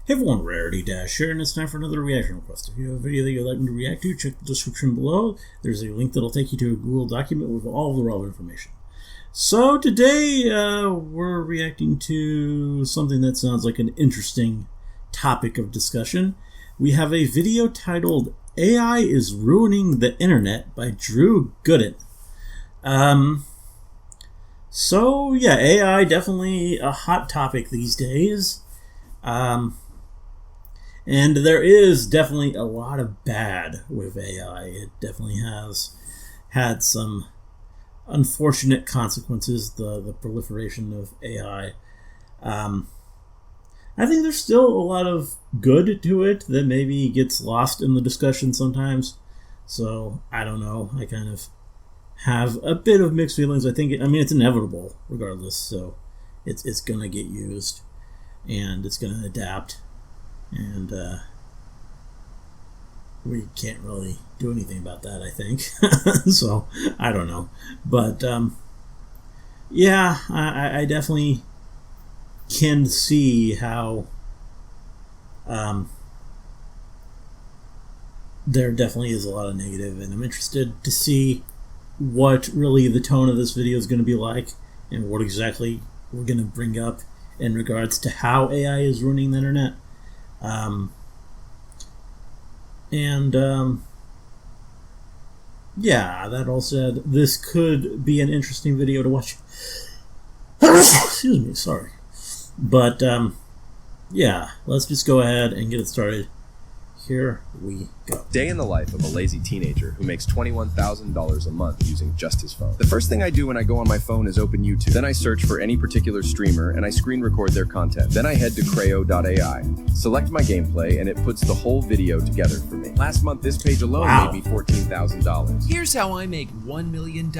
Hey everyone, Rarity Dash here, and it's time for another reaction request. If you have a video that you'd like me to react to, check the description below. There's a link that'll take you to a Google document with all the relevant information. So today, we're reacting to something that sounds like an interesting topic of discussion. We have a video titled, AI is Ruining the Internet by Drew Gooden. So yeah, AI definitely a hot topic these days. And there is definitely a lot of bad with AI. It definitely has had some unfortunate consequences, the proliferation of AI. I think there's still a lot of good to it that maybe gets lost in the discussion sometimes. So, I don't know. I kind of have a bit of mixed feelings. I mean, it's inevitable regardless. So, it's going to get used and it's going to adapt. And we can't really do anything about that, I think. So, I don't know. But, yeah, I definitely can see how there definitely is a lot of negative, and I'm interested to see what really the tone of this video is going to be like and what exactly we're going to bring up in regards to how AI is ruining the internet. Yeah, that all said, this could be an interesting video to watch. Excuse me, sorry. But, yeah, let's just go ahead and get it started. Here we go. Day in the life of a lazy teenager who makes $21,000 a month using just his phone. The first thing I do when I go on my phone is open YouTube. Then I search for any particular streamer and I screen record their content. Then I head to Creo.ai, select my gameplay, and it puts the whole video together for me. Last month, this page alone made me $14,000. Here's how I make $1 million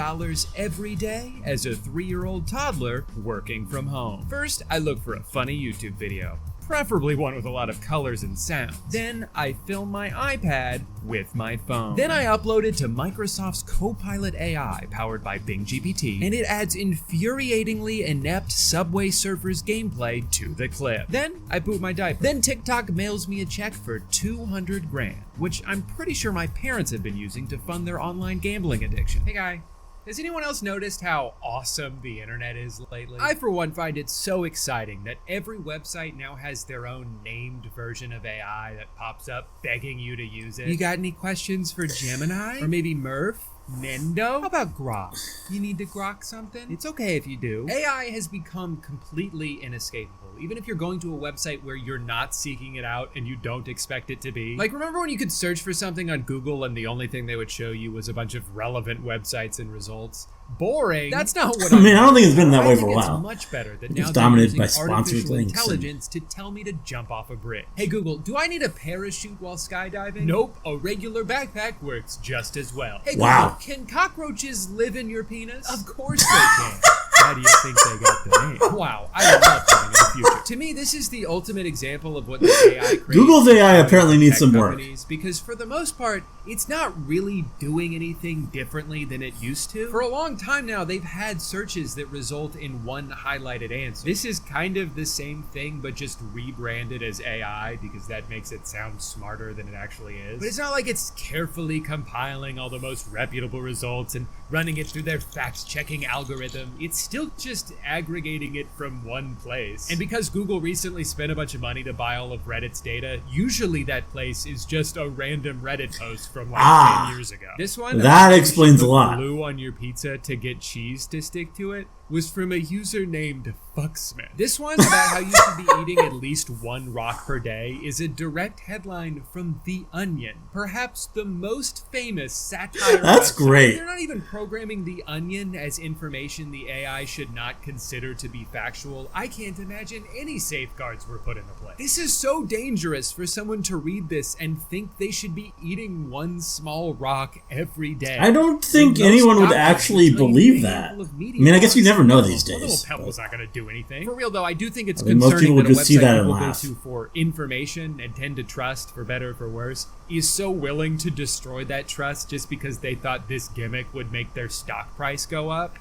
every day as a 3-year-old toddler working from home. First, I look for a funny YouTube video, preferably one with a lot of colors and sounds. Then I film my iPad with my phone. Then I upload it to Microsoft's Copilot AI powered by Bing GPT, and it adds infuriatingly inept Subway Surfers gameplay to the clip. Then I boot my diaper. Then TikTok mails me a check for 200 grand, which I'm pretty sure my parents have been using to fund their online gambling addiction. Hey guy. Has anyone else noticed how awesome the internet is lately? I, for one, find it so exciting that every website now has their own named version of AI that pops up begging you to use it. You got any questions for Gemini? Or maybe Murph? Nendo? How about Grok? You need to Grok something? It's okay if you do. AI has become completely inescapable, even if you're going to a website where you're not seeking it out and you don't expect it to be. Like, remember when you could search for something on Google and the only thing they would show you was a bunch of relevant websites and results? Boring. That's not what I don't think it's been that way for a while. It's much better that now it's dominated they're by using sponsored artificial links intelligence to tell me to jump off a bridge. Hey Google, do I need a parachute while skydiving? Nope, a regular backpack works just as well. Hey Google, wow. Can cockroaches live in your penis? Of course they can. How do you think they got the name? Wow, I would love living in the future. To me, this is the ultimate example of what the AI creates. Google's AI apparently needs some work. Because for the most part, it's not really doing anything differently than it used to. For a long time now, they've had searches that result in one highlighted answer. This is kind of the same thing, but just rebranded as AI because that makes it sound smarter than it actually is. But it's not like it's carefully compiling all the most reputable results and running it through their fact-checking algorithm. It's still just aggregating it from one place. And because Google recently spent a bunch of money to buy all of Reddit's data, usually that place is just a random Reddit post from like 10 years ago. This one, that explains a lot. Glue on your pizza to get cheese to stick to it was from a user named Fucksmith. This one, about how you should be eating at least one rock per day, is a direct headline from The Onion, perhaps the most famous satire. That's website. great. They're not even programming The Onion as information the AI should not consider to be factual. I can't imagine any safeguards were put into place. This is so dangerous for someone to read this and think they should be eating one small rock every day. I don't think anyone would actually believe that. I mean, I guess you never know these days. A little pebble's not going to do anything. For real though, I do think it's most people concerning would that a just see website that and people go laugh. to for information and tend to trust, for better or for worse, is so willing to destroy that trust just because they thought this gimmick would make their stock price go up.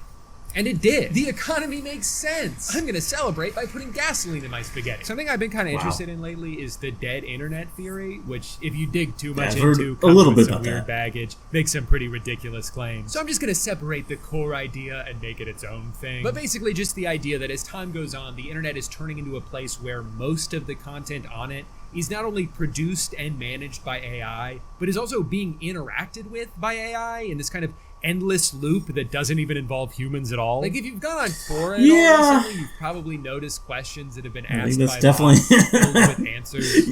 And it did. The economy makes sense. I'm gonna celebrate by putting gasoline in my spaghetti. Something I've been kind of interested in lately is the dead internet theory, which if you dig too much into, a little bit some about weird that. baggage, makes some pretty ridiculous claims. So I'm just gonna separate the core idea and make it its own thing. But basically just the idea that as time goes on, the internet is turning into a place where most of the content on it is not only produced and managed by AI, but is also being interacted with by AI in this kind of endless loop that doesn't even involve humans at all. Like if you've gone on Quora recently, you've probably noticed questions that have been asked by bots filled with answers.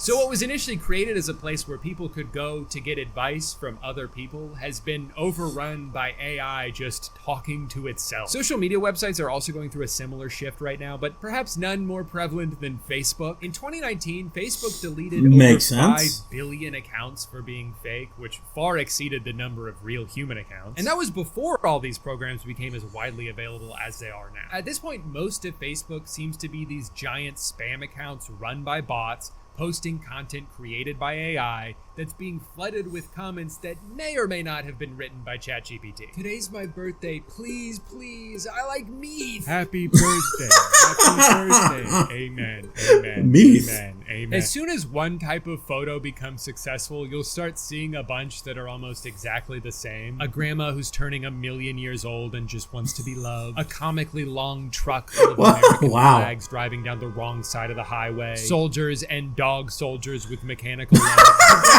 So what was initially created as a place where people could go to get advice from other people has been overrun by AI just talking to itself. Social media websites are also going through a similar shift right now, but perhaps none more prevalent than Facebook. In 2019, Facebook deleted over 5 billion accounts for being fake, which far exceeded the number of real human accounts. And that was before all these programs became as widely available as they are now. At this point, most of Facebook seems to be these giant spam accounts run by bots, posting content created by AI that's being flooded with comments that may or may not have been written by ChatGPT. Today's my birthday. Please, please, I like meat. Happy birthday. Happy birthday. Amen. Amen. Meat. Amen. Amen. As soon as one type of photo becomes successful, you'll start seeing a bunch that are almost exactly the same. A grandma who's turning 1,000,000 years old and just wants to be loved. A comically long truck full of American flags driving down the wrong side of the highway. Soldiers and dog soldiers with mechanical legs.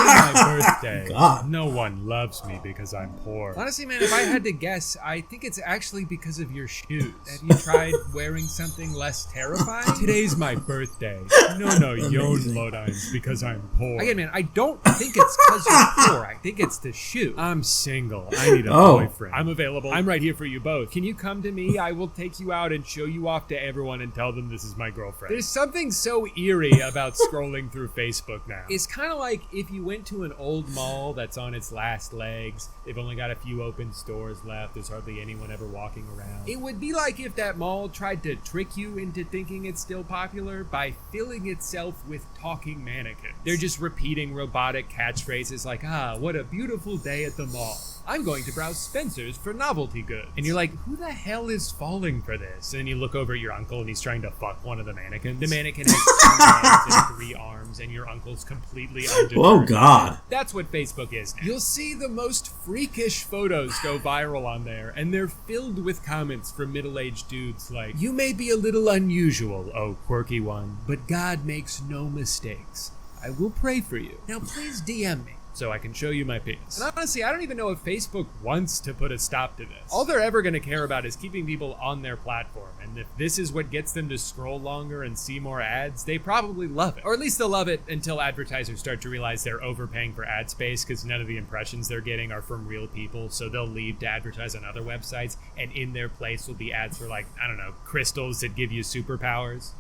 My birthday. God. No one loves me because I'm poor. Honestly, man, if I had to guess, I think it's actually because of your shoes. Have you tried wearing something less terrifying? Today's my birthday. No, yon lodines because I'm poor. Again, man, I don't think it's because you're poor. I think it's the shoe. I'm single. I need a boyfriend. I'm available. I'm right here for you both. Can you come to me? I will take you out and show you off to everyone and tell them this is my girlfriend. There's something so eerie about scrolling through Facebook now. It's kind of like if you went to an old mall that's on its last legs. They've only got a few open stores left. There's hardly anyone ever walking around. It would be like if that mall tried to trick you into thinking it's still popular by filling itself with talking mannequins. They're just repeating robotic catchphrases like, what a beautiful day at the mall. I'm going to browse Spencer's for novelty goods. And you're like, who the hell is falling for this? And you look over at your uncle and he's trying to fuck one of the mannequins. The mannequin has 2 hands and 3 arms and your uncle's completely undeterred. Oh, God. That's what Facebook is now. You'll see the most freakish photos go viral on there, and they're filled with comments from middle-aged dudes like, you may be a little unusual, oh quirky one, but God makes no mistakes. I will pray for you. Now please DM me so I can show you my penis. And honestly, I don't even know if Facebook wants to put a stop to this. All they're ever going to care about is keeping people on their platform, and if this is what gets them to scroll longer and see more ads, they probably love it. Or at least they'll love it until advertisers start to realize they're overpaying for ad space because none of the impressions they're getting are from real people, so they'll leave to advertise on other websites, and in their place will be ads for, like, I don't know, crystals that give you superpowers.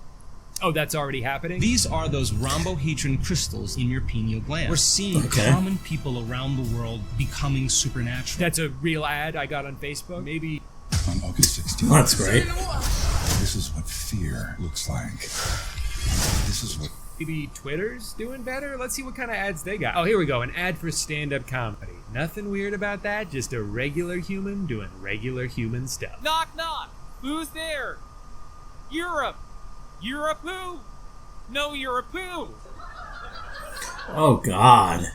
Oh, that's already happening? These are those rhombohedron crystals in your pineal gland. We're seeing common people around the world becoming supernatural. That's a real ad I got on Facebook? Maybe. On August 16th. That's great. This is what fear looks like. This is what... Maybe Twitter's doing better? Let's see what kind of ads they got. Oh, here we go. An ad for stand-up comedy. Nothing weird about that. Just a regular human doing regular human stuff. Knock, knock. Who's there? Europe. You're a poo! No, you're a poo! Oh, God.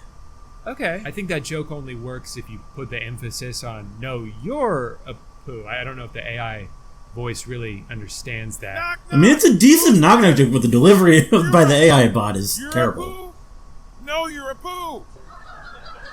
Okay. I think that joke only works if you put the emphasis on, no, you're a poo. I don't know if the AI voice really understands that. Knock, knock. I mean, it's a decent knock-knock joke, but the delivery by the AI bot is terrible. A poo? No, you're a poo!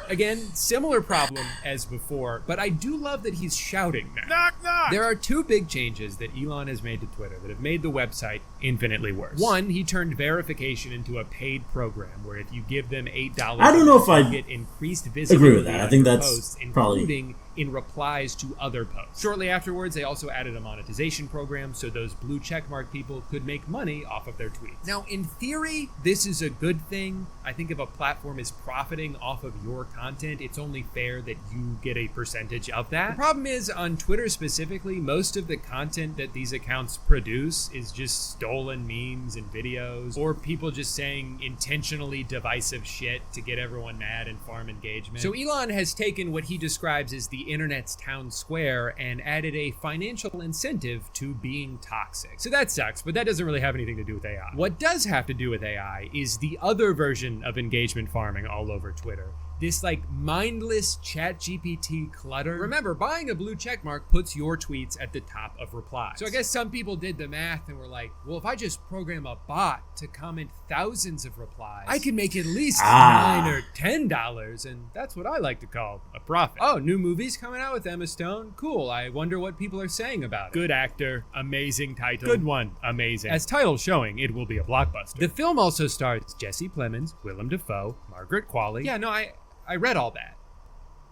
Again, similar problem as before, but I do love that he's shouting now. Knock, knock! There are 2 big changes that Elon has made to Twitter that have made the website infinitely worse. One, he turned verification into a paid program where if you give them $8, I don't know if I get increased visibility agree with that. I think that's posts, probably including in replies to other posts. Shortly afterwards, they also added a monetization program so those blue checkmark people could make money off of their tweets. Now, in theory, this is a good thing. I think if a platform is profiting off of your content, it's only fair that you get a percentage of that. The problem is, on Twitter specifically, most of the content that these accounts produce is just stolen memes and videos, or people just saying intentionally divisive shit to get everyone mad and farm engagement. So Elon has taken what he describes as the the internet's town square and added a financial incentive to being toxic. So that sucks, but that doesn't really have anything to do with AI. What does have to do with AI is the other version of engagement farming all over Twitter. This like mindless ChatGPT clutter. Remember, buying a blue checkmark puts your tweets at the top of replies. So I guess some people did the math and were like, well, if I just program a bot to comment thousands of replies, I can make at least $9 or $10, and that's what I like to call a profit. Oh, new movies coming out with Emma Stone? Cool, I wonder what people are saying about it. Good actor, amazing title. Good one, amazing. As title's showing, it will be a blockbuster. The film also stars Jesse Plemons, Willem Dafoe, Margaret Qualley. Yeah, no, I read all that.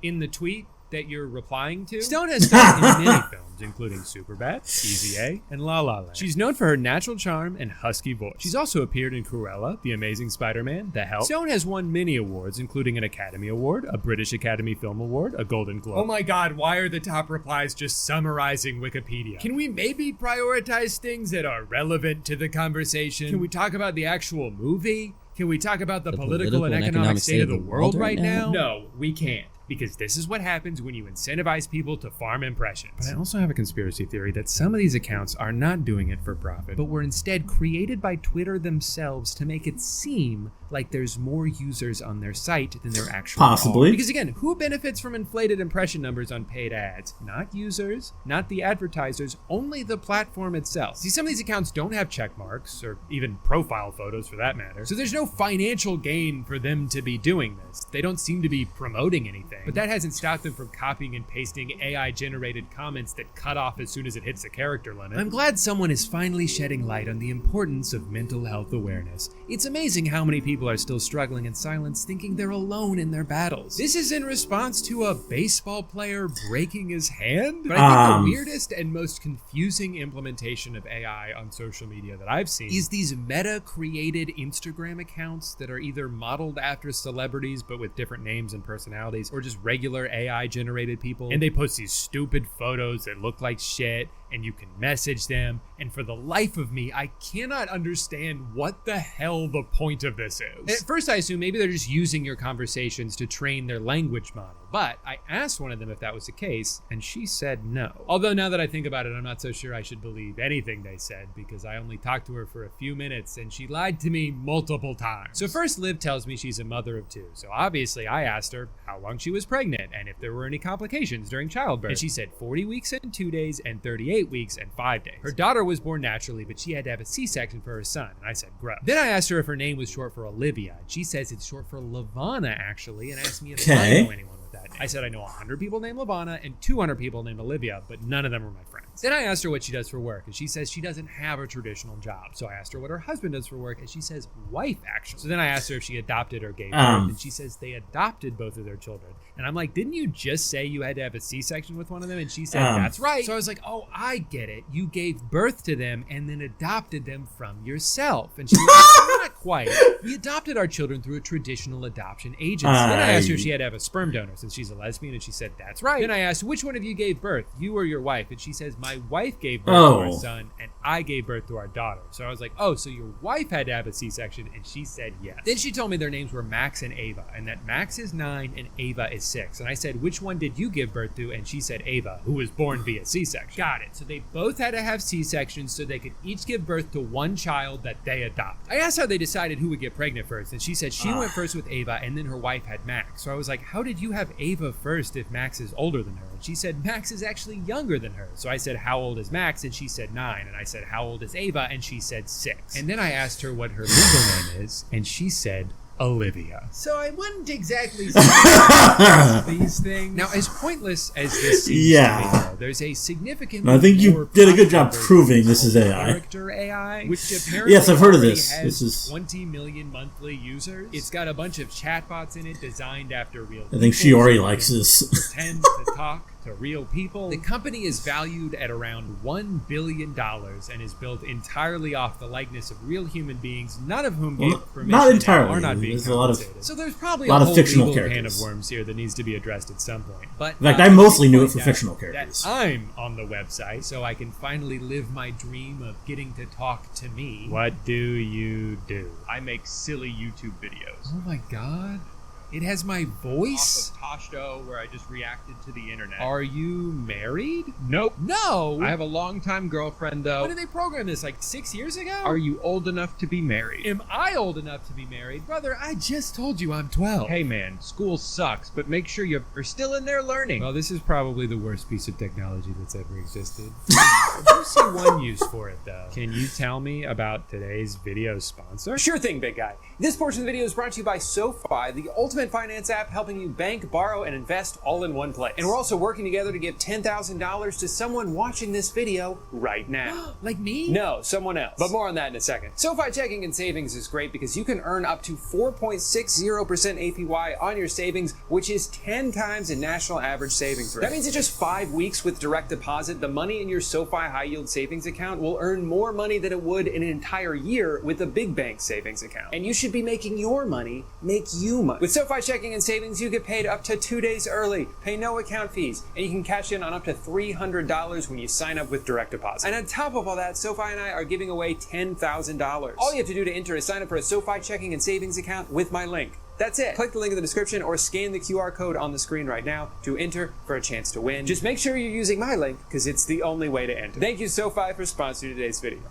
In the tweet that you're replying to, Stone has starred in many films, including Superbad, Easy A, and La La Land. She's known for her natural charm and husky voice. She's also appeared in Cruella, The Amazing Spider-Man, The Help. Stone has won many awards, including an Academy Award, a British Academy Film Award, a Golden Globe. Oh my god, why are the top replies just summarizing Wikipedia? Can we maybe prioritize things that are relevant to the conversation? Can we talk about the actual movie? Can we talk about the political and economic state of the world right now? No, we can't. Because this is what happens when you incentivize people to farm impressions. But I also have a conspiracy theory that some of these accounts are not doing it for profit, but were instead created by Twitter themselves to make it seem like there's more users on their site than there actually Possibly. are. Because again, who benefits from inflated impression numbers on paid ads? Not users, not the advertisers, only the platform itself. See, some of these accounts don't have check marks, or even profile photos for that matter, so there's no financial gain for them to be doing this. They don't seem to be promoting anything. But that hasn't stopped them from copying and pasting AI-generated comments that cut off as soon as it hits the character limit. I'm glad someone is finally shedding light on the importance of mental health awareness. It's amazing how many people are still struggling in silence, thinking they're alone in their battles. This is in response to a baseball player breaking his hand? But I think the weirdest and most confusing implementation of AI on social media that I've seen is these meta-created Instagram accounts that are either modeled after celebrities but with different names and personalities, or just regular AI-generated people, and they post these stupid photos that look like shit, and you can message them, and for the life of me, I cannot understand what the hell the point of this is. At first, I assume maybe they're just using your conversations to train their language model, but I asked one of them if that was the case, and she said no. Although now that I think about it, I'm not so sure I should believe anything they said, because I only talked to her for a few minutes, and she lied to me multiple times. So first, Liv tells me she's a mother of 2, so obviously I asked her how long she was pregnant, and if there were any complications during childbirth, and she said 40 weeks and 2 days, and 38 weeks and 5 days. Her daughter was born naturally, but she had to have a C-section for her son, and I said gross. Then I asked her if her name was short for Olivia, and she says it's short for Lavana actually, and asked me if I know anyone with that name. I said I know 100 people named Lavana and 200 people named Olivia, but none of them were my friends. Then I asked her what she does for work, and she says she doesn't have a traditional job. So I asked her what her husband does for work, and she says wife, actually. So then I asked her if she adopted or gave birth, and she says they adopted both of their children. And I'm like, didn't you just say you had to have a C-section with one of them? And she said, that's right. So I was like, oh, I get it. You gave birth to them and then adopted them from yourself. And she was like, not quite. We adopted our children through a traditional adoption agency. Then I asked her if she had to have a sperm donor since she's a lesbian, and she said, that's right. Then I asked, which one of you gave birth, you or your wife? And she says, my wife gave birth to our son, and I gave birth to our daughter. So I was like, oh, so your wife had to have a C-section? And she said yes. Then she told me their names were Max and Ava, and that Max is 9 and Ava is 6. And I said, which one did you give birth to? And she said Ava, who was born via C-section. Got it. So they both had to have C-sections so they could each give birth to one child that they adopt. I asked how they decided who would get pregnant first, and she said she went first with Ava, and then her wife had Max. So I was like, how did you have Ava first if Max is older than her? And she said Max is actually younger than her. So I said, how old is Max? And she said 9. And I said, how old is Ava? And she said 6. And then I asked her what her legal name is, and she said Olivia. So I wouldn't exactly say these things. Now, as pointless as this seems to me, though, there's a significant. I think you did a good job proving this is AI. Character AI, which apparently yes, I've heard of this. This is 20 million monthly users. It's got a bunch of chatbots in it designed after real people. I think Shiori likes this. Pretend to talk to real people. The company is valued at around $1 billion and is built entirely off the likeness of real human beings, none of whom gave permission not entirely. Or not being there's a lot of, so there's probably a lot a of whole fictional legal characters. can of worms here that needs to be addressed at some point. But in fact, I mostly knew it for fictional characters. That I'm on the website, so I can finally live my dream of getting to talk to me. What do you do? I make silly YouTube videos. Oh my god. It has my voice. Off of Toshto, where I just reacted to the internet. Are you married? Nope. No. I have a longtime girlfriend, though. When did they program this? Like 6 years ago? Are you old enough to be married? Am I old enough to be married? Brother, I just told you I'm 12. Hey man, school sucks, but make sure you're still in there learning. Well, this is probably the worst piece of technology that's ever existed. I do see one use for it, though. Can you tell me about today's video sponsor? Sure thing, big guy. This portion of the video is brought to you by SoFi, the ultimate finance app helping you bank, borrow, and invest all in one place. And we're also working together to give $10,000 to someone watching this video right now. Like me? No, someone else. But more on that in a second. SoFi checking and savings is great because you can earn up to 4.60% APY on your savings, which is 10 times the national average savings rate. That means in just 5 weeks with direct deposit, the money in your SoFi high yield savings account will earn more money than it would in an entire year with a big bank savings account. And you should be making your money make you money. With SoFi checking and savings, you get paid up to 2 days early, pay no account fees, and you can cash in on up to $300 when you sign up with direct deposit. And on top of all that, SoFi and I are giving away $10,000. All you have to do to enter is sign up for a SoFi checking and savings account with my link. That's it. Click the link in the description or scan the QR code on the screen right now to enter for a chance to win. Just make sure you're using my link because it's the only way to enter. Thank you, SoFi, for sponsoring today's video.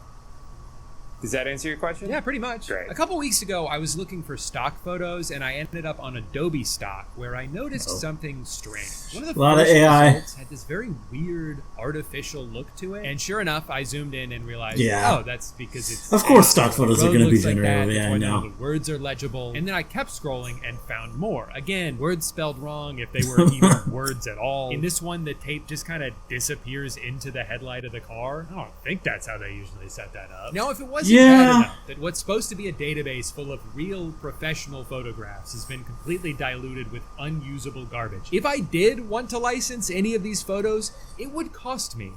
Does that answer your question? Yeah, pretty much. Great. A couple weeks ago, I was looking for stock photos, and I ended up on Adobe stock, where I noticed something strange. One of the lot of first AI. results had this very weird, artificial look to it, and sure enough, I zoomed in and realized, Yeah. oh, that's because it's... Of course stock the photos are road going to be looks like generative that, AI that's why none now. of the words are legible, and then I kept scrolling and found more. Again, words spelled wrong if they were even words at all. In this one, the tape just kind of disappears into the headlight of the car. I don't think that's how they usually set that up. Now, if it wasn't bad enough that what's supposed to be a database full of real professional photographs has been completely diluted with unusable garbage, if I did want to license any of these photos, it would cost me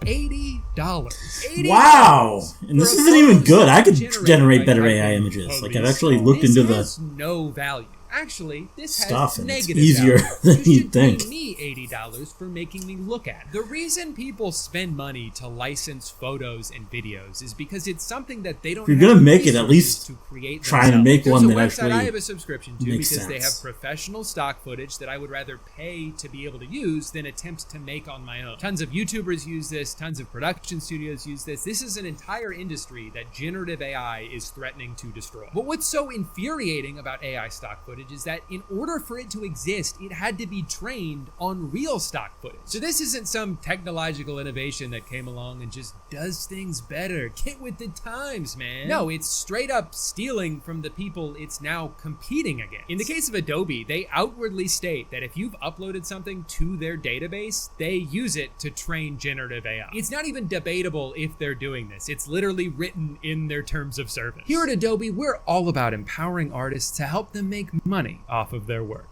$80. $80. Wow! And this for a isn't even photo good. I could generated generate by better typing AI images. Like, I've police. actually looked This into has the no value. Actually, this stuff, has and it's negative easier value. than You you'd should think. pay me $80 for making me look at it. The reason people spend money to license photos and videos is because it's something that they don't If you're have gonna the make it, at resources least to create try and themselves. make There's one a that website actually I have a subscription to makes because they have sense. professional stock footage that I would rather pay to be able to use than attempt to make on my own. Tons of YouTubers use this, tons of production studios use this. This is an entire industry that generative AI is threatening to destroy. But what's so infuriating about AI stock footage is that in order for it to exist, it had to be trained on real stock footage. So this isn't some technological innovation that came along and just does things better. Get with the times, man. No, it's straight up stealing from the people it's now competing against. In the case of Adobe, they outwardly state that if you've uploaded something to their database, they use it to train generative AI. It's not even debatable if they're doing this. It's literally written in their terms of service. Here at Adobe, we're all about empowering artists to help them make money off of their work.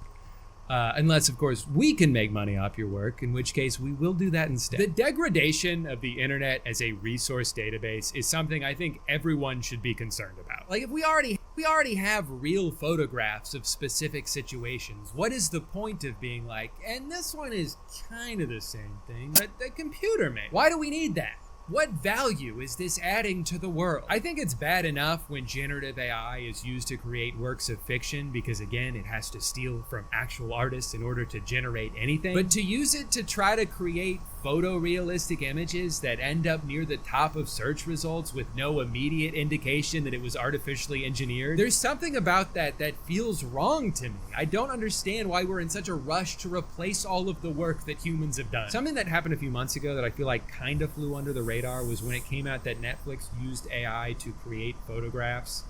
Unless, of course, we can make money off your work, in which case we will do that instead. The degradation of the internet as a resource database is something I think everyone should be concerned about. Like, if we already have real photographs of specific situations, what is the point of being like, and this one is kind of the same thing that the computer made? Why do we need that? What value is this adding to the world? I think it's bad enough when generative AI is used to create works of fiction because, again, it has to steal from actual artists in order to generate anything. But to use it to try to create photorealistic images that end up near the top of search results with no immediate indication that it was artificially engineered, there's something about that that feels wrong to me. I don't understand why we're in such a rush to replace all of the work that humans have done. Something that happened a few months ago that I feel like kind of flew under the radar was when it came out that Netflix used AI to create photographs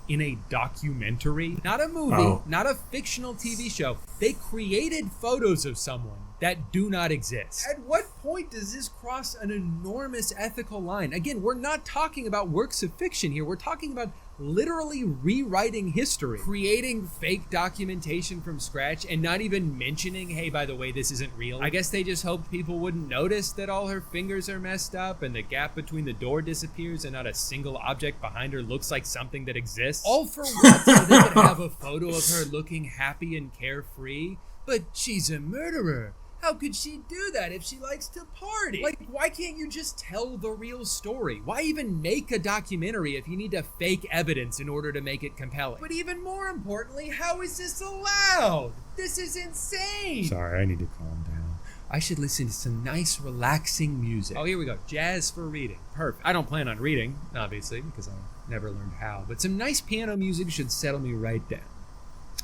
in a documentary. Not a movie, not a fictional TV show. They created photos of someone that do not exist. At what point does this cross an enormous ethical line? Again, we're not talking about works of fiction here. We're talking about literally rewriting history, creating fake documentation from scratch, and not even mentioning, hey, by the way, this isn't real. I guess they just hoped people wouldn't notice that all her fingers are messed up and the gap between the door disappears and not a single object behind her looks like something that exists. All for what? So they could have a photo of her looking happy and carefree? But she's a murderer. How could she do that if she likes to party? Like, why can't you just tell the real story? Why even make a documentary if you need to fake evidence in order to make it compelling? But even more importantly, how is this allowed? This is insane! Sorry, I need to calm down. I should listen to some nice, relaxing music. Oh, here we go. Jazz for reading. Perfect. I don't plan on reading, obviously, because I never learned how. But some nice piano music should settle me right down.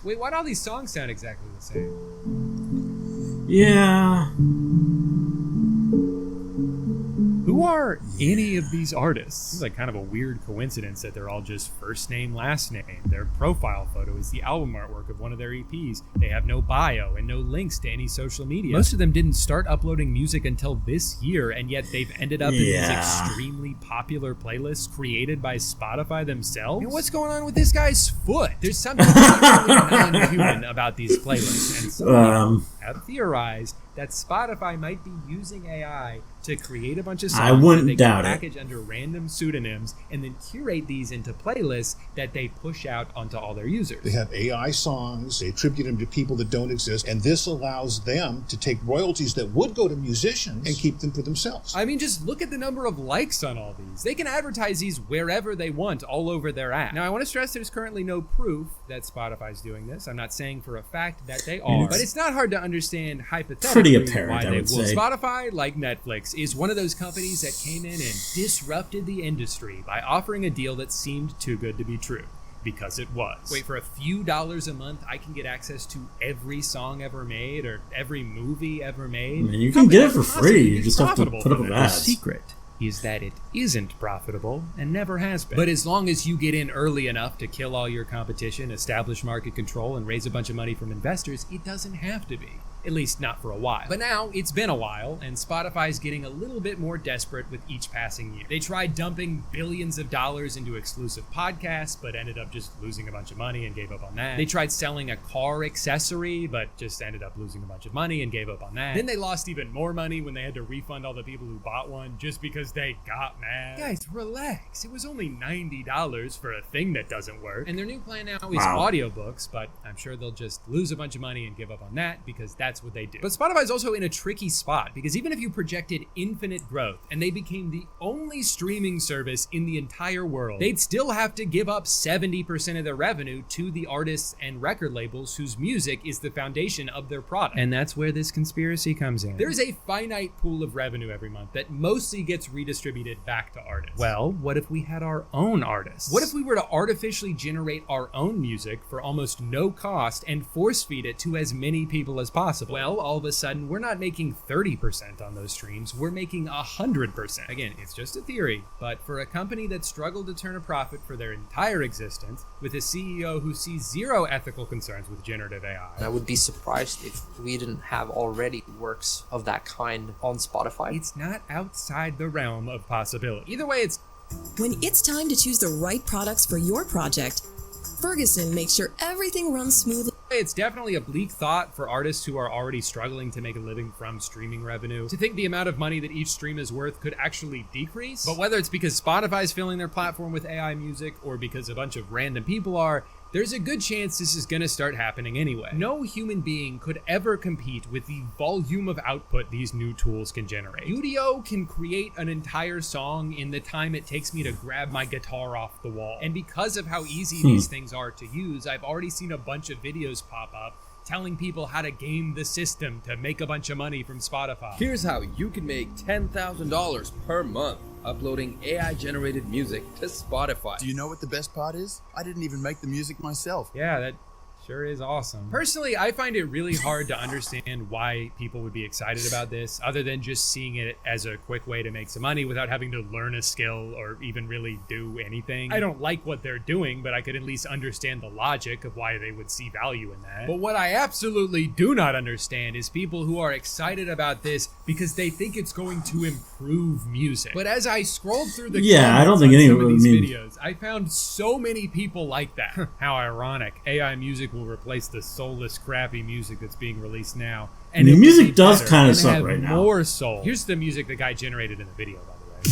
Wait, why do all these songs sound exactly the same? Yeah. Who are any of these artists? It's like kind of a weird coincidence that they're all just first name, last name. Their profile photo is the album artwork of one of their EPs. They have no bio and no links to any social media. Most of them didn't start uploading music until this year, and yet they've ended up in these extremely popular playlists created by Spotify themselves. And what's going on with this guy's foot? There's something really non-human about these playlists, and some have theorized that Spotify might be using AI to create a bunch of songs I wouldn't that they doubt can it. package under random pseudonyms and then curate these into playlists that they push out onto all their users. They have AI songs, they attribute them to people that don't exist, and this allows them to take royalties that would go to musicians and keep them for themselves. I mean, just look at the number of likes on all these. They can advertise these wherever they want, all over their app. Now, I want to stress there's currently no proof that Spotify's doing this. I'm not saying for a fact that they are, but it's not hard to understand hypothetically pretty apparent, why I they would will. say. Spotify, like Netflix, is one of those companies that came in and disrupted the industry by offering a deal that seemed too good to be true. Because it was. Wait, for a few dollars a month, I can get access to every song ever made or every movie ever made? I mean, you can get it for free. You just have to put up with The ads. secret is that it isn't profitable and never has been. But as long as you get in early enough to kill all your competition, establish market control, and raise a bunch of money from investors, it doesn't have to be. At least not for a while. But now it's been a while, and Spotify's getting a little bit more desperate with each passing year. They tried dumping billions of dollars into exclusive podcasts, but ended up just losing a bunch of money and gave up on that. They tried selling a car accessory, but just ended up losing a bunch of money and gave up on that. Then they lost even more money when they had to refund all the people who bought one just because they got mad. Guys, relax. It was only $90 for a thing that doesn't work. And their new plan now is audiobooks, but I'm sure they'll just lose a bunch of money and give up on that because that's what they do. But Spotify's also in a tricky spot because even if you projected infinite growth and they became the only streaming service in the entire world, they'd still have to give up 70% of their revenue to the artists and record labels whose music is the foundation of their product. And that's where this conspiracy comes in. There's a finite pool of revenue every month that mostly gets redistributed back to artists. Well, what if we had our own artists? What if we were to artificially generate our own music for almost no cost and force feed it to as many people as possible? Well, all of a sudden, we're not making 30% on those streams, we're making 100%. Again, it's just a theory, but for a company that struggled to turn a profit for their entire existence, with a CEO who sees zero ethical concerns with generative AI. I would be surprised if we didn't have already works of that kind on Spotify. It's not outside the realm of possibility. Either way, it's... When it's time to choose the right products for your project, Ferguson makes sure everything runs smoothly. It's definitely a bleak thought for artists who are already struggling to make a living from streaming revenue, to think the amount of money that each stream is worth could actually decrease. But whether it's because Spotify's filling their platform with AI music or because a bunch of random people are, there's a good chance this is going to start happening anyway. No human being could ever compete with the volume of output these new tools can generate. Udio can create an entire song in the time it takes me to grab my guitar off the wall. And because of how easy these things are to use, I've already seen a bunch of videos pop up telling people how to game the system to make a bunch of money from Spotify. Here's how you can make $10,000 per month uploading AI-generated music to Spotify. Do you know what the best part is? I didn't even make the music myself. Yeah, that sure is awesome. Personally, I find it really hard to understand why people would be excited about this, other than just seeing it as a quick way to make some money without having to learn a skill or even really do anything. I don't like what they're doing, but I could at least understand the logic of why they would see value in that. But what I absolutely do not understand is people who are excited about this because they think it's going to improve music. But as I scrolled through the I don't think some of these videos, I found so many people like that. How ironic. AI music will replace the soulless, crappy music that's being released now. And the music does kind of suck right now. More soul. Here's the music the guy generated in the video, by the way.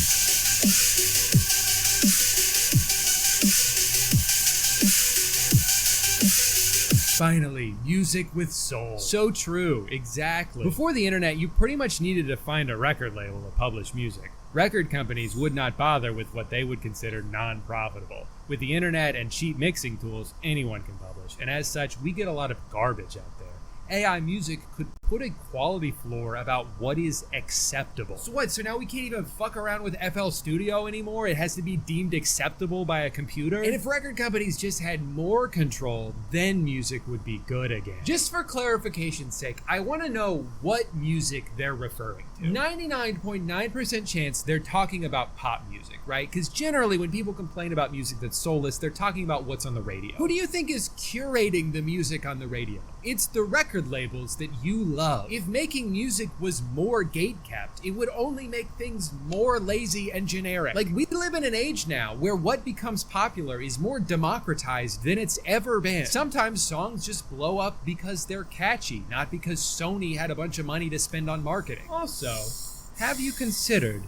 Finally, music with soul. So true, exactly. Before the internet, you pretty much needed to find a record label to publish music. Record companies would not bother with what they would consider non-profitable. With the internet and cheap mixing tools, anyone can publish, and as such, we get a lot of garbage out there. AI music could put a quality floor about what is acceptable. So what, so now we can't even fuck around with FL Studio anymore? It has to be deemed acceptable by a computer? And if record companies just had more control, then music would be good again. Just for clarification's sake, I want to know what music they're referring to. 99.9% chance they're talking about pop music, right? Because generally when people complain about music that's soulless, they're talking about what's on the radio. Who do you think is curating the music on the radio? It's the record labels that you love. If making music was more gate-kept, it would only make things more lazy and generic. Like, we live in an age now where what becomes popular is more democratized than it's ever been. Sometimes songs just blow up because they're catchy, not because Sony had a bunch of money to spend on marketing. Also, have you considered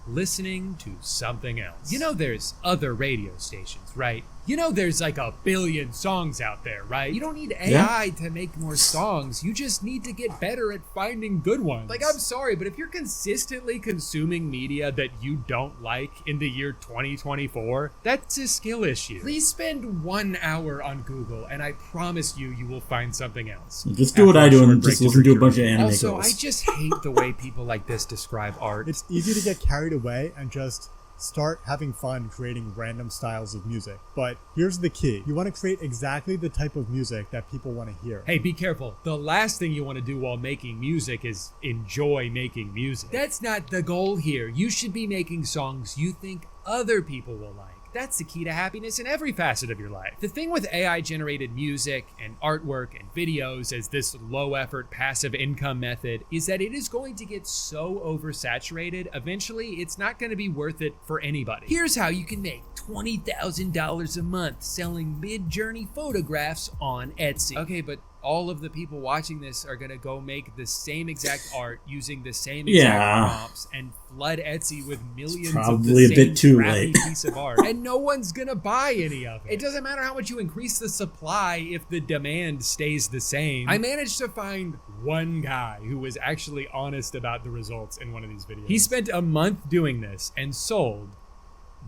listening to something else? You know there's other radio stations, right? You know there's like 1 billion songs out there, right? You don't need AI to make more songs. You just need to get better at finding good ones. Like, I'm sorry, but if you're consistently consuming media that you don't like in the year 2024, that's a skill issue. Please spend 1 hour on Google, and I promise you, you will find something else. Just do what I do and just listen to a bunch of anime. Also, I just hate the way people like this describe art. It's easy to get carried away and just start having fun creating random styles of music. But here's the key. You want to create exactly the type of music that people want to hear. Hey, be careful. The last thing you want to do while making music is enjoy making music. That's not the goal here. You should be making songs you think other people will like. That's the key to happiness in every facet of your life. The thing with AI-generated music and artwork and videos as this low-effort passive income method is that it is going to get so oversaturated, eventually it's not going to be worth it for anybody. Here's how you can make $20,000 a month selling mid-journey photographs on Etsy. Okay, but all of the people watching this are gonna go make the same exact art using the same exact prompts and flood Etsy with millions of the same crappy piece of art. And no one's gonna buy any of it. It doesn't matter how much you increase the supply if the demand stays the same. I managed to find one guy who was actually honest about the results in one of these videos. He spent a month doing this and sold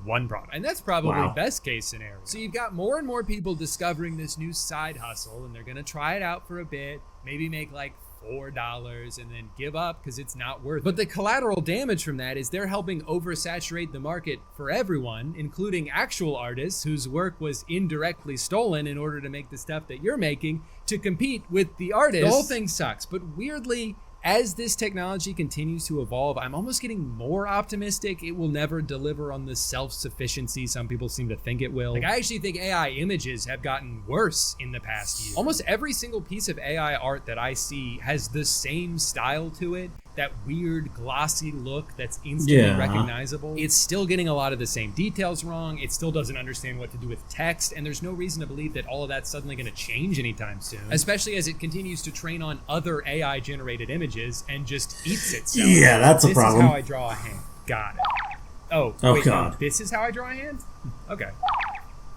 one product. And that's probably best case scenario. So you've got more and more people discovering this new side hustle, and they're gonna try it out for a bit, maybe make like $4 and then give up because it's not worth it. But the collateral damage from that is they're helping oversaturate the market for everyone, including actual artists whose work was indirectly stolen in order to make the stuff that you're making to compete with the artists. The whole thing sucks, but weirdly, as this technology continues to evolve, I'm almost getting more optimistic it will never deliver on the self-sufficiency some people seem to think it will. Like, I actually think AI images have gotten worse in the past year. Almost every single piece of AI art that I see has the same style to it, that weird glossy look that's instantly recognizable. It's still getting a lot of the same details wrong. It still doesn't understand what to do with text, and there's no reason to believe that all of that's suddenly going to change anytime soon, especially as it continues to train on other AI-generated images and just eats itself. Yeah, that's a problem. This is how I draw a hand. Got it. Oh, wait, God. No, this is how I draw a hand? Okay.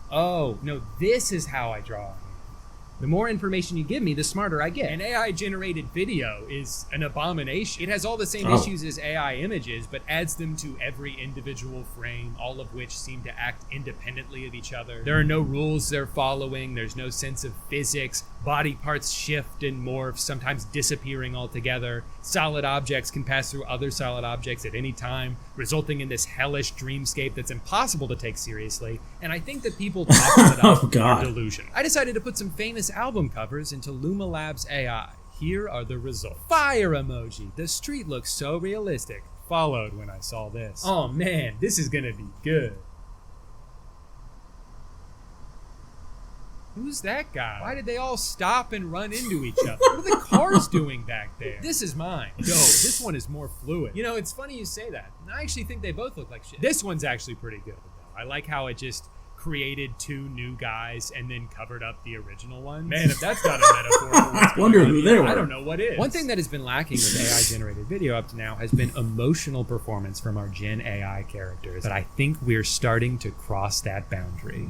Oh, no, this is how I draw a hand. The more information you give me, the smarter I get. An AI-generated video is an abomination. It has all the same issues as AI images, but adds them to every individual frame, all of which seem to act independently of each other. There are no rules they're following. There's no sense of physics. Body parts shift and morph, sometimes disappearing altogether. Solid objects can pass through other solid objects at any time, resulting in this hellish dreamscape that's impossible to take seriously. And I think that people talking it up are delusional. I decided to put some famous album covers into Luma Labs AI. Here are the results. Fire emoji. The street looks so realistic. Followed when I saw this. Oh man, this is gonna be good. Who's that guy? Why did they all stop and run into each other? What are the cars doing back there? This is mine. Yo, this one is more fluid. You know, it's funny you say that. I actually think they both look like shit. This one's actually pretty good, though. I like how it just created two new guys and then covered up the original one. Man, if that's not a metaphor for what's going on, who they were. I don't know what is. One thing that has been lacking with AI-generated video up to now has been emotional performance from our Gen AI characters, but I think we're starting to cross that boundary.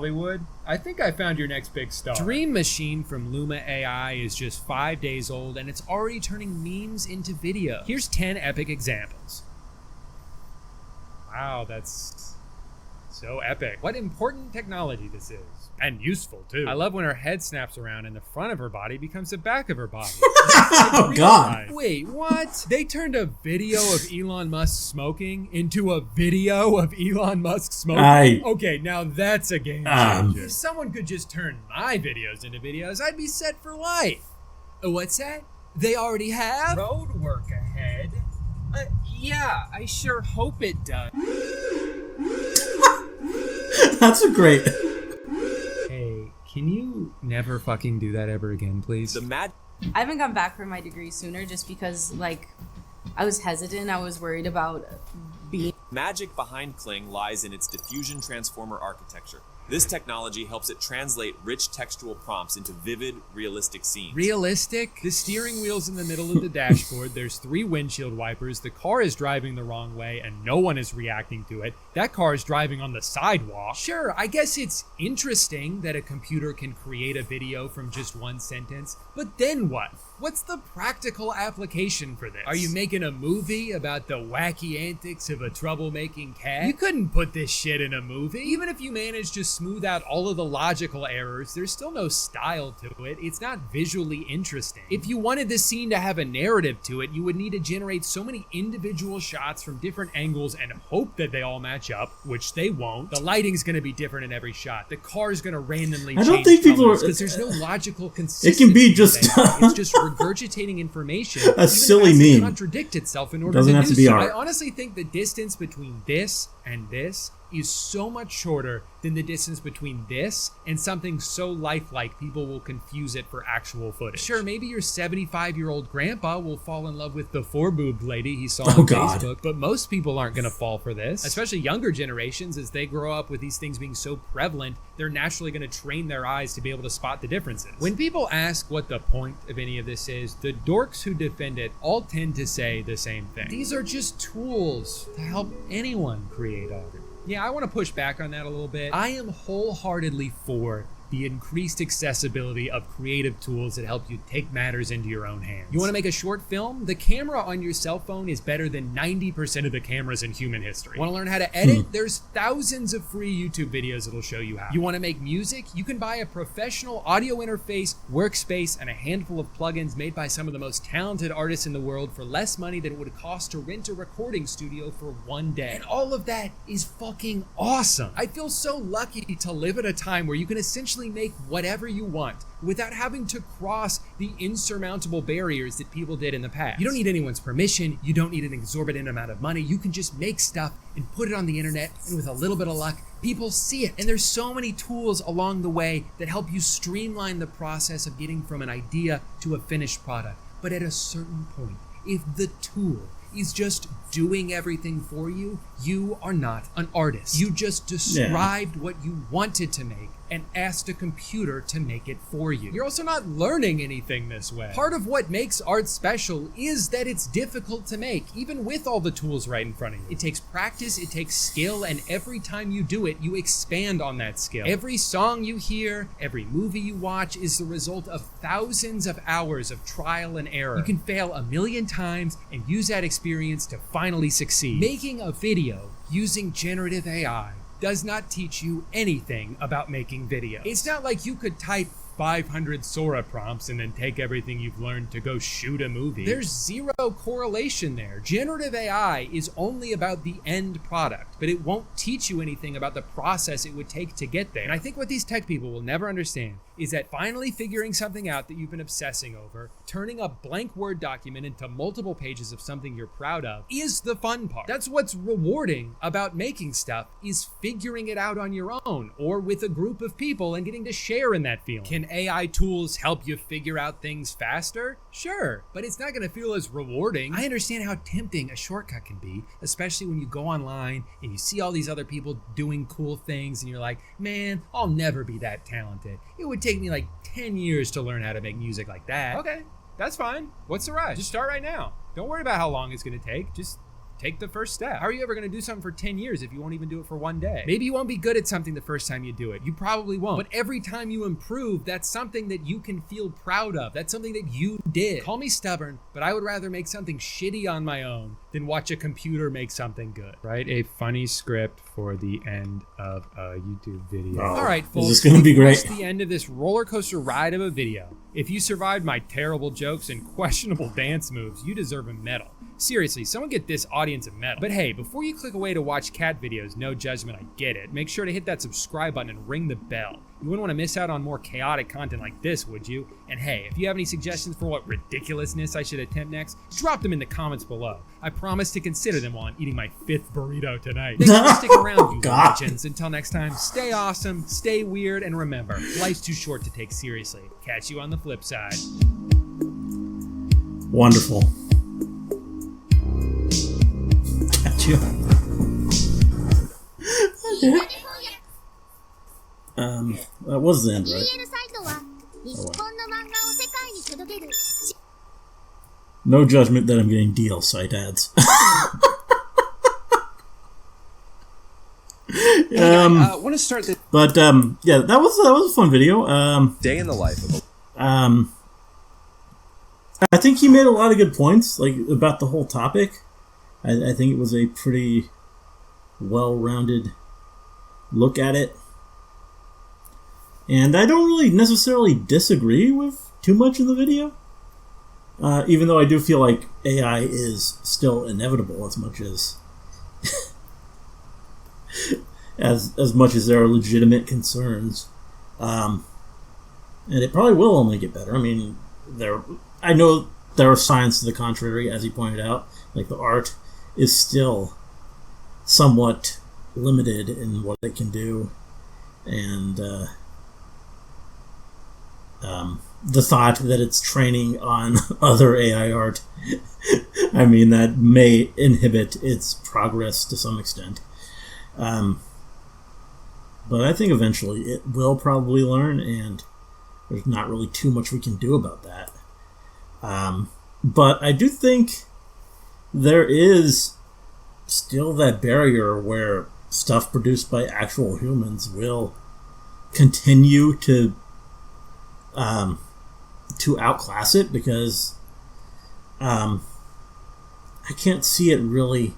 Hollywood, I think I found your next big star. Dream Machine from Luma AI is just 5 days old, and it's already turning memes into video. Here's 10 epic examples. Wow, that's so epic. What important technology this is. And useful, too. I love when her head snaps around and the front of her body becomes the back of her body. Oh, God. Wait, what? They turned a video of Elon Musk smoking into a video of Elon Musk smoking? Okay, now that's a game changer. If someone could just turn my videos into videos, I'd be set for life. What's that? They already have? Road work ahead. Yeah, I sure hope it does. That's a great... Hey, can you never fucking do that ever again, please? I haven't gone back for my degree sooner just because, like, I was hesitant. I was worried about being... Magic behind Kling lies in its diffusion transformer architecture. This technology helps it translate rich textual prompts into vivid, realistic scenes. Realistic? The steering wheel's in the middle of the dashboard, there's 3 windshield wipers, the car is driving the wrong way, and no one is reacting to it. That car is driving on the sidewalk. Sure, I guess it's interesting that a computer can create a video from just one sentence, but then what? What's the practical application for this? Are you making a movie about the wacky antics of a troublemaking cat? You couldn't put this shit in a movie. Even if you manage to smooth out all of the logical errors, there's still no style to it. It's not visually interesting. If you wanted this scene to have a narrative to it, you would need to generate so many individual shots from different angles and hope that they all match up, which they won't. The lighting's gonna be different in every shot. The car's gonna randomly change. I don't think people are... because there's no logical consistency. It can be just... It's just regurgitating information. A silly meme. Contradict itself in order Doesn't have to be art. I honestly think the distance between this and this is so much shorter than the distance between this and something so lifelike people will confuse it for actual footage. Sure, maybe your 75-year-old grandpa will fall in love with the 4-boobed lady he saw on Facebook, but most people aren't gonna fall for this. Especially younger generations, as they grow up with these things being so prevalent, they're naturally gonna train their eyes to be able to spot the differences. When people ask what the point of any of this is, the dorks who defend it all tend to say the same thing. These are just tools to help anyone create art. Yeah, I want to push back on that a little bit. I am wholeheartedly for the increased accessibility of creative tools that help you take matters into your own hands. You want to make a short film? The camera on your cell phone is better than 90% of the cameras in human history. Want to learn how to edit? There's thousands of free YouTube videos that'll show you how. You want to make music? You can buy a professional audio interface, workspace, and a handful of plugins made by some of the most talented artists in the world for less money than it would cost to rent a recording studio for one day. And all of that is fucking awesome. I feel so lucky to live at a time where you can essentially make whatever you want without having to cross the insurmountable barriers that people did in the past. You don't need anyone's permission. You don't need an exorbitant amount of money. You can just make stuff and put it on the internet, and with a little bit of luck, people see it. And there's so many tools along the way that help you streamline the process of getting from an idea to a finished product. But at a certain point, if the tool is just doing everything for you, you are not an artist. You just described what you wanted to make and asked a computer to make it for you. You're also not learning anything this way. Part of what makes art special is that it's difficult to make, even with all the tools right in front of you. It takes practice, it takes skill, and every time you do it, you expand on that skill. Every song you hear, every movie you watch is the result of thousands of hours of trial and error. You can fail 1,000,000 times and use that experience to finally succeed. Making a video using generative AI does not teach you anything about making video. It's not like you could type 500 Sora prompts and then take everything you've learned to go shoot a movie. There's zero correlation there. Generative AI is only about the end product, but it won't teach you anything about the process it would take to get there. And I think what these tech people will never understand is that finally figuring something out that you've been obsessing over, turning a blank Word document into multiple pages of something you're proud of, is the fun part. That's what's rewarding about making stuff, is figuring it out on your own or with a group of people and getting to share in that feeling. Can AI tools help you figure out things faster? Sure, but it's not gonna feel as rewarding. I understand how tempting a shortcut can be, especially when you go online and you see all these other people doing cool things and you're like, man, I'll never be that talented. It would take me like 10 years to learn how to make music like that. Okay, that's fine. What's the rush? Just start right now. Don't worry about how long it's gonna take. Just Take the first step. How are you ever going to do something for 10 years if you won't even do it for one day? Maybe you won't be good at something the first time you do it. You probably won't. But every time you improve, that's something that you can feel proud of. That's something that you did. Call me stubborn, but I would rather make something shitty on my own than watch a computer make something good. Write a funny script for the end of a YouTube video. Oh, all right, folks. this is going to be great. That's the end of this roller coaster ride of a video. If you survived my terrible jokes and questionable dance moves, you deserve a medal. Seriously, someone get this audience a medal. But hey, before you click away to watch cat videos, no judgment, I get it. Make sure to hit that subscribe button and ring the bell. You wouldn't want to miss out on more chaotic content like this, would you? And hey, if you have any suggestions for what ridiculousness I should attempt next, drop them in the comments below. I promise to consider them while I'm eating my 5th burrito tonight. Thanks for sticking around, you legends. Until next time, stay awesome, stay weird, and remember, life's too short to take seriously. Catch you on the flip side. Wonderful. Got you. Okay. That was the end, right? Oh, well. No judgment that I'm getting DL site ads. I want to start this. But yeah, that was a fun video. Day in the life of I think he made a lot of good points, like about the whole topic. I think it was a pretty well-rounded look at it. And I don't really necessarily disagree with too much in the video. Even though I do feel like AI is still inevitable as much as as much as there are legitimate concerns. And it probably will only get better. I mean, I know there are signs to the contrary, as he pointed out. Like the art is still somewhat limited in what it can do. And the thought that it's training on other AI art, I mean, that may inhibit its progress to some extent. But I think eventually it will probably learn, and there's not really too much we can do about that. But I do think there is still that barrier where stuff produced by actual humans will continue to outclass it, because I can't see it really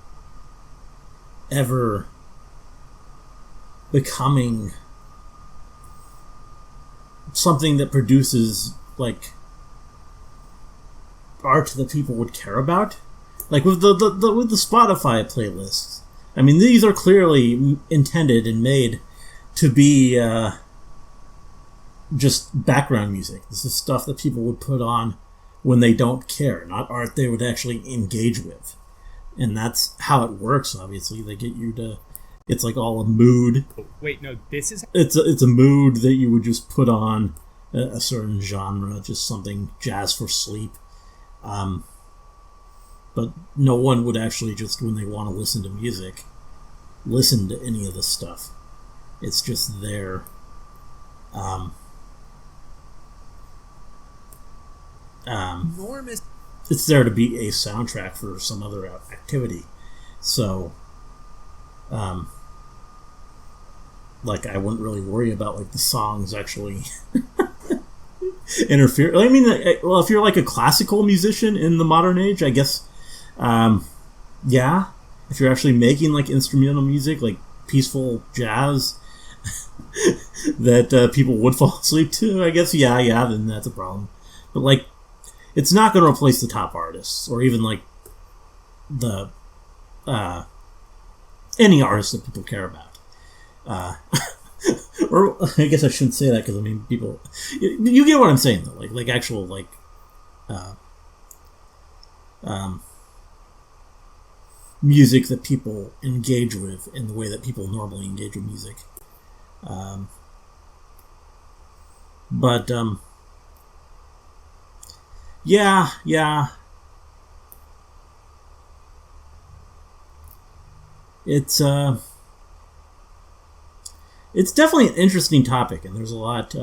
ever becoming something that produces like art that people would care about, like with the Spotify playlists. I mean, these are clearly intended and made to be just background music. This is stuff that people would put on when they don't care, not art they would actually engage with. And that's how it works, obviously. They get you to... It's like all a mood. Wait, no, this is... It's a mood that you would just put on a certain genre, just something jazz for sleep. But no one would actually just, when they want to listen to music, listen to any of this stuff. It's just there. It's there to be a soundtrack for some other activity. So, like, I wouldn't really worry about, like, the songs actually interfere. I mean, well, if you're, like, a classical musician in the modern age, I guess, yeah. If you're actually making, like, instrumental music, like peaceful jazz that people would fall asleep to, I guess, yeah, then that's a problem. But, like, it's not going to replace the top artists, or even, like, the any artist that people care about. Or I guess I shouldn't say that, because I mean, people, you get what I'm saying though, like actual, like, music that people engage with in the way that people normally engage with music. But yeah. It's definitely an interesting topic, and there's a lot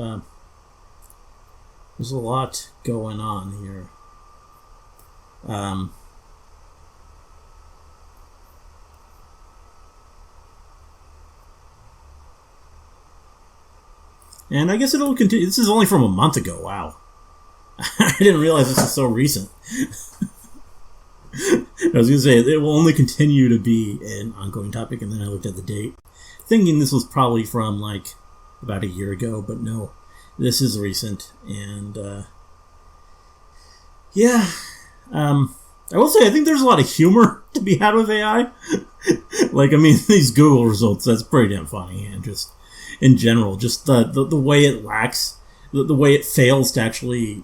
going on here. And I guess it'll continue. This is only from a month ago. Wow. I didn't realize this was so recent. I was going to say, it will only continue to be an ongoing topic, and then I looked at the date, thinking this was probably from, like, about a year ago, but no, this is recent, and, yeah, I will say, I think there's a lot of humor to be had with AI. Like, I mean, these Google results, that's pretty damn funny, and just, in general, just the way it lacks, the way it fails to actually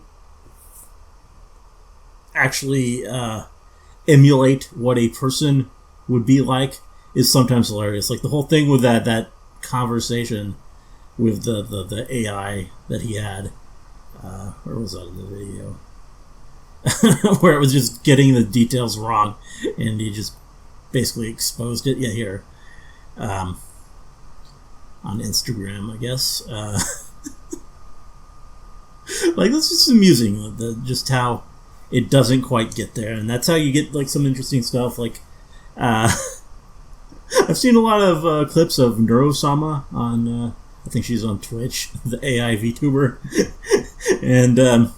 emulate what a person would be like is sometimes hilarious. Like the whole thing with that conversation with the AI that he had. Where was that in the video? Where it was just getting the details wrong, and he just basically exposed it. Yeah, here. On Instagram, I guess. Like, that's just amusing. Just how it doesn't quite get there, and that's how you get like some interesting stuff. Like, I've seen a lot of clips of Neurosama on. I think she's on Twitch, the AI VTuber, and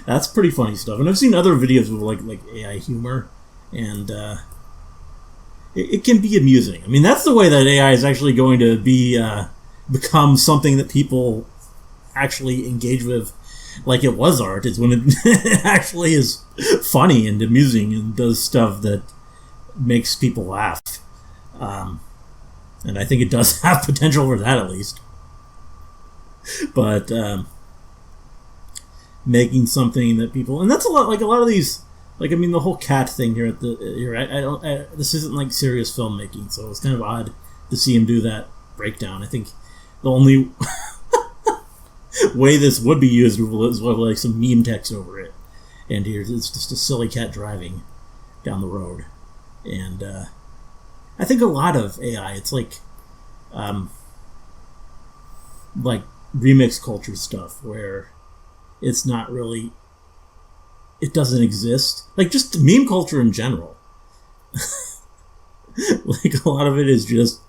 that's pretty funny stuff. And I've seen other videos with like AI humor, and it can be amusing. I mean, that's the way that AI is actually going to be become something that people actually engage with. Like it was art, is when it actually is funny and amusing and does stuff that makes people laugh. And I think it does have potential for that, at least. But making something that people, and that's a lot of these, like, I mean, the whole cat thing here at this isn't like serious filmmaking, so it's kind of odd to see him do that breakdown. I think the only way this would be used is with like some meme text over it, and here's it's just a silly cat driving down the road. And I think a lot of AI, it's like remix culture stuff where it's not really, it doesn't exist. Like just meme culture in general. Like a lot of it is just,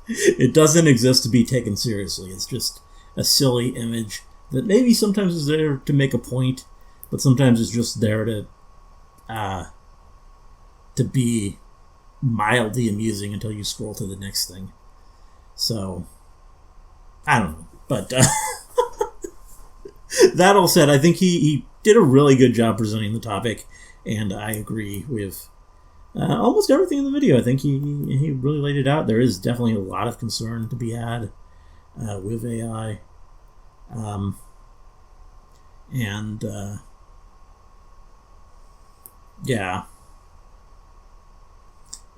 it doesn't exist to be taken seriously. It's just a silly image that maybe sometimes is there to make a point, but sometimes it's just there to be mildly amusing until you scroll to the next thing. So I don't know, but that all said, I think he did a really good job presenting the topic, and I agree with almost everything in the video. I think he really laid it out. There is definitely a lot of concern to be had with AI, and yeah,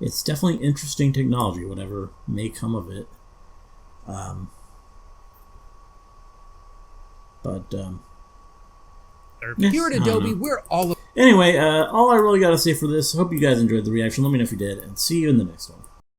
it's definitely interesting technology, whatever may come of it. Here at Adobe, we're all. Anyway, all I really got to say for this, hope you guys enjoyed the reaction. Let me know if you did, and see you in the next one.